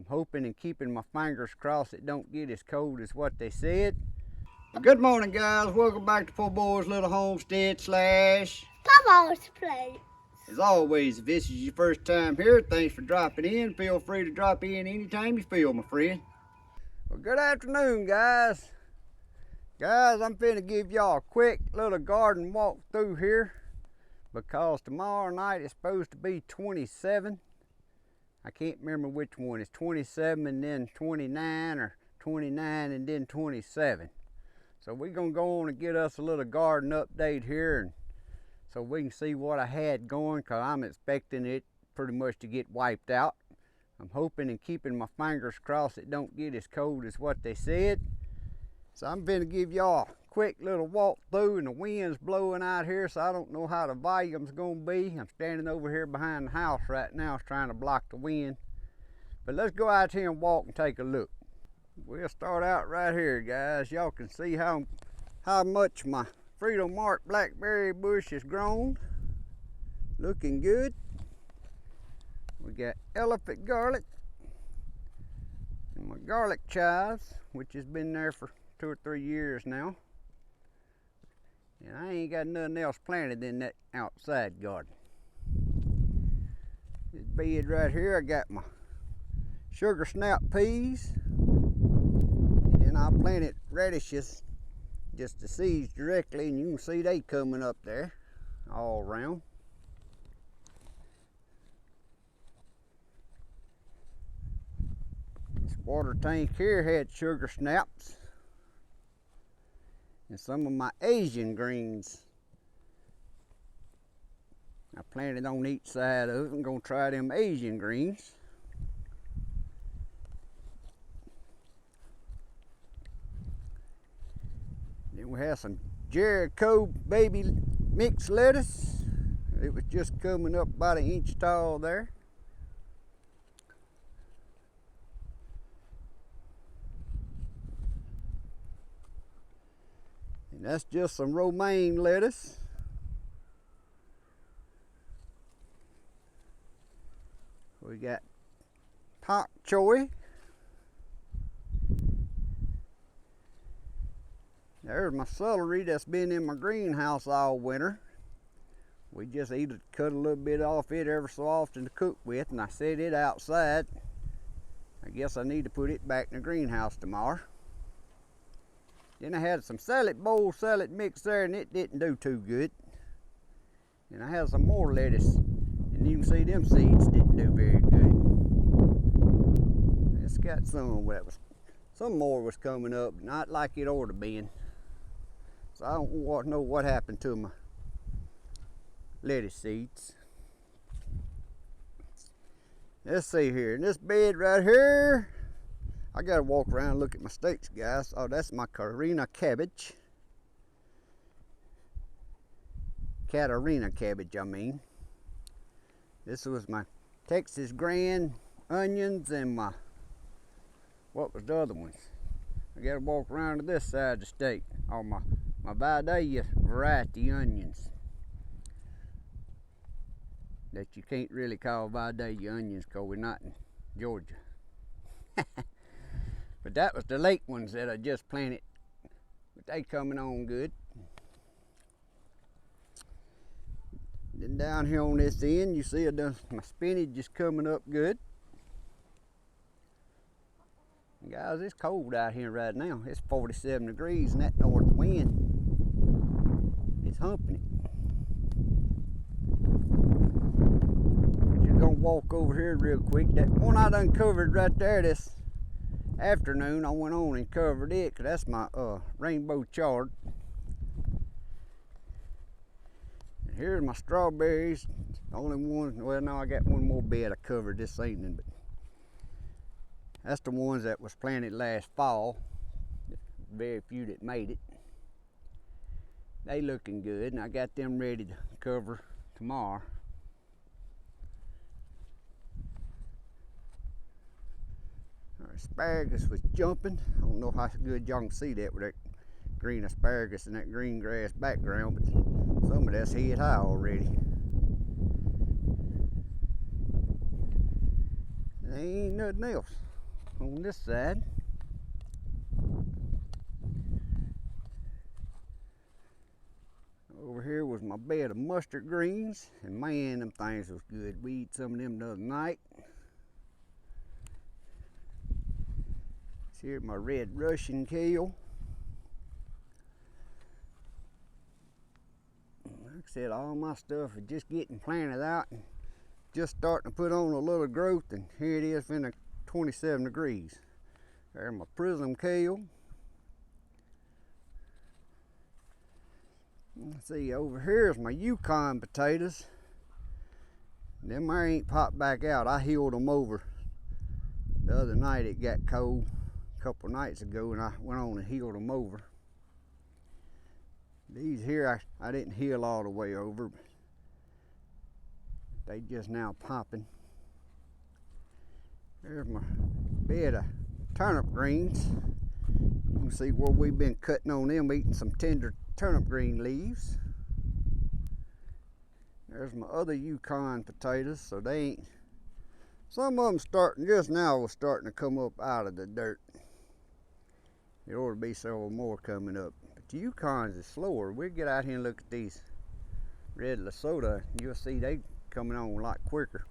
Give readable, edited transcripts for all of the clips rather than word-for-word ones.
I'm hoping and keeping my fingers crossed it don't get as cold as what they said. Good morning, guys. Welcome back to Poorboys Little Homestead / Papaw's place. As always, if this is your first time here, thanks for dropping in. Feel free to drop in anytime you feel, my friend. Well, good afternoon, guys. Guys, I'm finna give y'all a quick little garden walk through here because tomorrow night it's supposed to be 27. I can't remember which one. It's 27 and then 29, or 29 and then 27. So we're gonna go on and get us a little garden update here, and so we can see what I had going, because I'm expecting it pretty much to get wiped out. I'm hoping and keeping my fingers crossed it don't get as cold as what they said. So I'm gonna give y'all a quick little walk through, and the wind's blowing out here, so I don't know how the volume's gonna be. I'm standing over here behind the house right now trying to block the wind. But let's go out here and walk and take a look. We'll start out right here, guys. Y'all can see how much my Freedom Mark blackberry bush has grown. Looking good. We got elephant garlic and my garlic chives, which has been there for 2 or 3 years now. And I ain't got nothing else planted in that outside garden. This bed right here, I got my sugar snap peas. And I planted radishes, just the seeds directly, and you can see they coming up there all around. This water tank here had sugar snaps and some of my Asian greens. I planted on each side of it. I'm gonna try them Asian greens. Then we have some Jericho baby mixed lettuce. It was just coming up about 1 inch tall there. And that's just some romaine lettuce. We got pak choy. There's my celery that's been in my greenhouse all winter. We just either cut a little bit off it every so often to cook with, and I set it outside. I guess I need to put it back in the greenhouse tomorrow. Then I had some salad bowl salad mix there, and it didn't do too good. And I had some more lettuce, and you can see them seeds didn't do very good. It's got some more was coming up, not like it ought to been. So I don't know what happened to my lettuce seeds. Let's see here, in this bed right here, I gotta walk around and look at my stakes, guys. Oh, that's my Katarina cabbage. Katarina cabbage, I mean. This was my Texas Grand onions and my, what was the other ones? I gotta walk around to this side of the stake. Oh, my Vidalia variety onions that you can't really call Vidalia onions because we're not in Georgia. But that was the late ones that I just planted, but they coming on good. Then down here on this end, you see my spinach is coming up good. And guys, it's cold out here right now. It's 47 degrees, and that north wind is humping it. Just gonna walk over here real quick. That one I done covered right there this afternoon, I went on and covered it, because that's my rainbow chard. And here's my strawberries. The only one, well, no, I got one more bed I covered this evening, but that's the ones that was planted last fall. Very few that made it. They looking good, and I got them ready to cover tomorrow. Our asparagus was jumping. I don't know how good y'all can see that with that green asparagus and that green grass background, but some of that's head high already. There ain't nothing else. on this side. Over here was my bed of mustard greens, and man, them things was good. We eat some of them the other night. Here's my red Russian kale. Like I said, all my stuff is just getting planted out and just starting to put on a little growth, and here it is in 27 degrees. There's my prism kale. Let's see, over here is my Yukon potatoes. Them there ain't popped back out. I healed them over. The other night it got cold, a couple nights ago, and I went on and healed them over. These here I didn't heal all the way over, but they just now popping. There's my bed of turnip greens. You can see where we've been cutting on them, eating some tender turnip green leaves. There's my other Yukon potatoes, so they ain't, some of them starting just now was starting to come up out of the dirt. There ought to be several more coming up. But the Yukons is slower. We'll get out here and look at these red Lesotho. You'll see they coming on a lot quicker.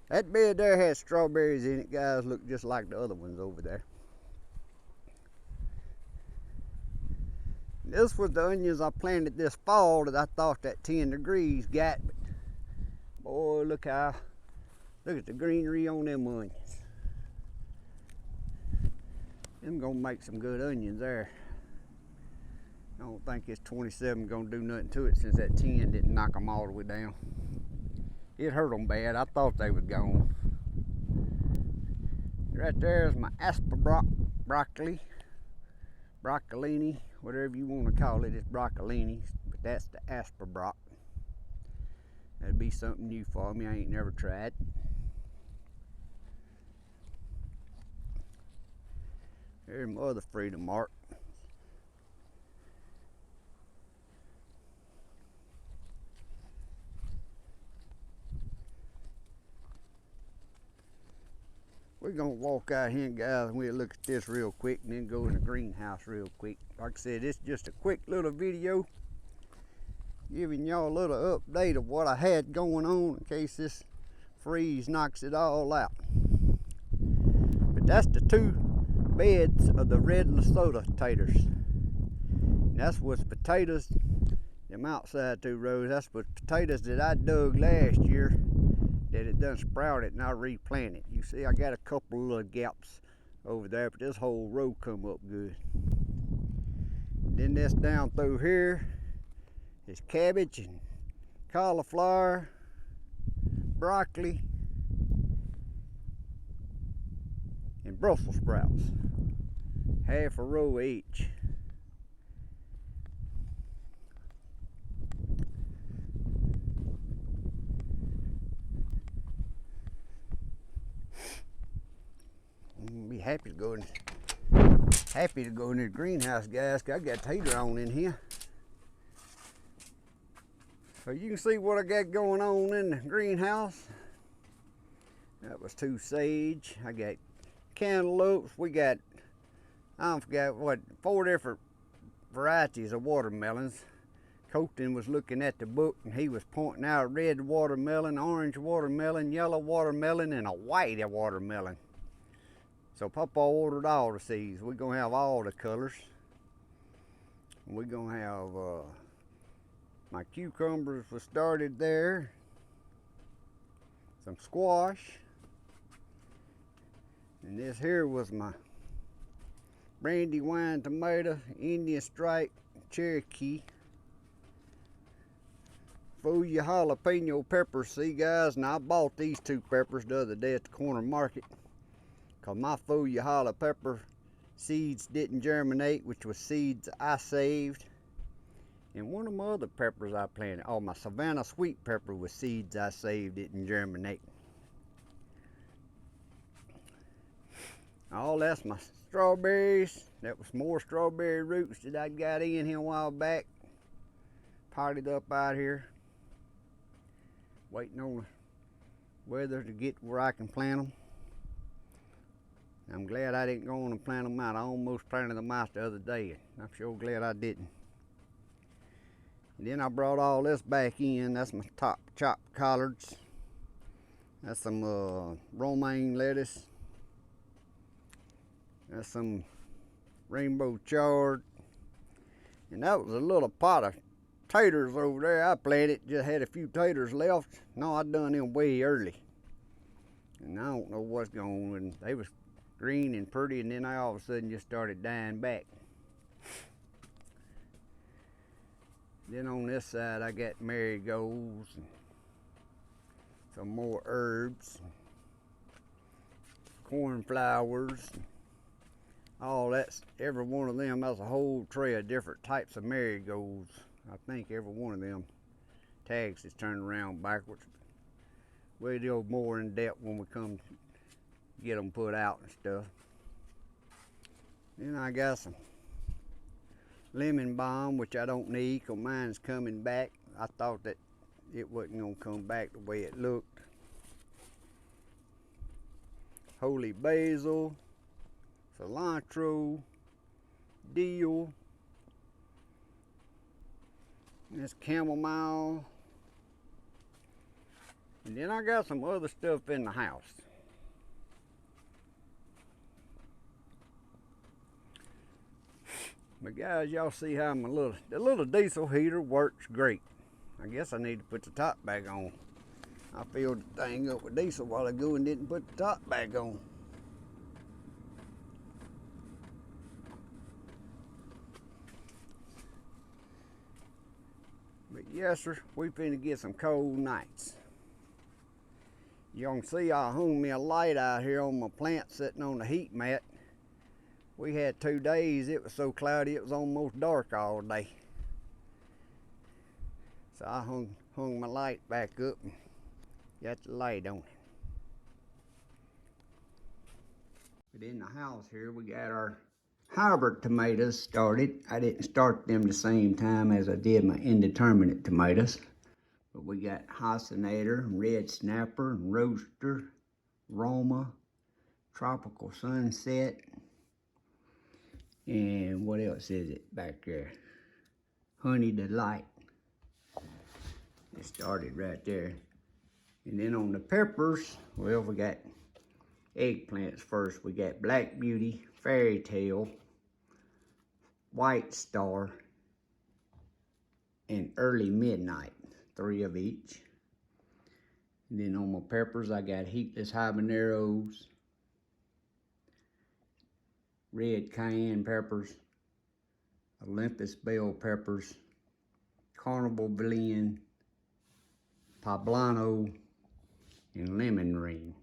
That bed there has strawberries in it, guys. Look just like the other ones over there. This was the onions I planted this fall that I thought that 10 degrees got. But boy, look at the greenery on them onions. Them gonna make some good onions there. I don't think this 27 gonna do nothing to it since that 10 didn't knock them all the way down. It hurt them bad. I thought they was gone. Right there is my broccolini, whatever you want to call it. It's broccolini, but that's the asperbrock. That'd be something new for me. I ain't never tried. There's my other Freedom Mark. We're gonna walk out here, guys, and we'll look at this real quick and then go in the greenhouse real quick. Like I said, it's just a quick little video giving y'all a little update of what I had going on in case this freeze knocks it all out. But that's the two beds of the red Lesotho taters. And that's what's potatoes, them outside 2 rows, that's what potatoes that I dug last year that it done sprouted and I replanted. You see I got a couple of little gaps over there, but this whole row come up good. Then this down through here is cabbage and cauliflower, broccoli, and Brussels sprouts. Half a row each. I'm be happy to go in the greenhouse, guys, 'cause I got tater on in here. So you can see what I got going on in the greenhouse. That was 2 sage. I got cantaloupes. We got, I forgot what, 4 different varieties of watermelons. Colton was looking at the book and he was pointing out a red watermelon, orange watermelon, yellow watermelon, and a white watermelon. So Papaw ordered all the seeds. We're gonna have all the colors. We're gonna have my cucumbers was started there. Some squash. And this here was my brandywine tomato, Indian stripe, Cherokee. Fuya jalapeno peppers. See, guys, and I bought these 2 peppers the other day at the corner market. Cause my Fuya jalapeno seeds didn't germinate, which was seeds I saved. And one of my other peppers I planted, oh, my Savannah sweet pepper was seeds I saved, didn't germinate. All that's my strawberries. That was more strawberry roots that I got in here a while back. Potted up out here. Waiting on the weather to get where I can plant them. I'm I'm glad I didn't go on and plant them out. I almost planted them out the other day. I'm sure glad I didn't. And then I brought all this back in. That's my top chopped collards. That's some romaine lettuce. That's some rainbow chard. And that was a little pot of taters over there I planted. Just had a few taters left. No, I done them way early. And I don't know what's going on. And they was green and pretty, and then I all of a sudden just started dying back. Then on this side I got marigolds and some more herbs, cornflowers, all that's, every one of them, that's a whole tray of different types of marigolds. I think every one of them tags is turned around backwards. We'll deal more in depth when we come get them put out and stuff. Then I got some lemon balm, which I don't need because mine's coming back. I thought that it wasn't going to come back the way it looked. Holy basil, cilantro, dill, and this chamomile. And then I got some other stuff in the house. But guys, y'all see how the little diesel heater works great. I guess I need to put the top back on. I filled the thing up with diesel while ago and didn't put the top back on. But yes, sir, we finna get some cold nights. Y'all can see I hung me a light out here on my plant sitting on the heat mat. We had 2 days, it was so cloudy it was almost dark all day. So I hung my light back up and got the light on it. But in the house here we got our hybrid tomatoes started. I didn't start them the same time as I did my indeterminate tomatoes. But we got Hycenator, Red Snapper, Roaster, Roma, Tropical Sunset, and what else is it back there? Honey Delight. It started right there. And then on the peppers, well, we got eggplants first. We got Black Beauty, Fairy Tale, White Star, and Early Midnight. 3 of each. And then on my peppers, I got Heatless Habaneros, Red Cayenne peppers, Olympus bell peppers, Carnival blend, Poblano, and lemon ring.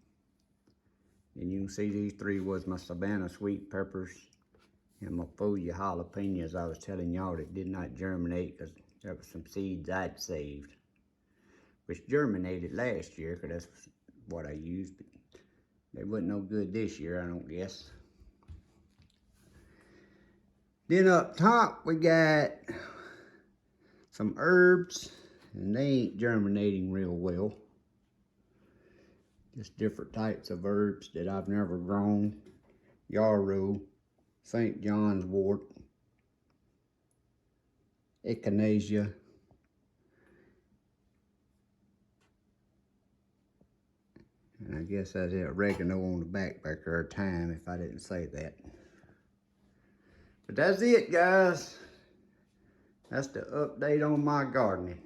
And you can see these 3 was my Savannah sweet peppers and my Folia jalapenos I was telling y'all that did not germinate because there was some seeds I'd saved, which germinated last year because that's what I used, but they wasn't no good this year, I don't guess. Then up top we got some herbs, and they ain't germinating real well. Just different types of herbs that I've never grown. Yarrow, St. John's wort, echinacea, and I guess that's it, oregano on the back there, thyme, if I didn't say that. But that's it, guys. That's the update on my gardening.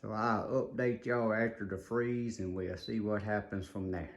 So I'll update y'all after the freeze and we'll see what happens from there.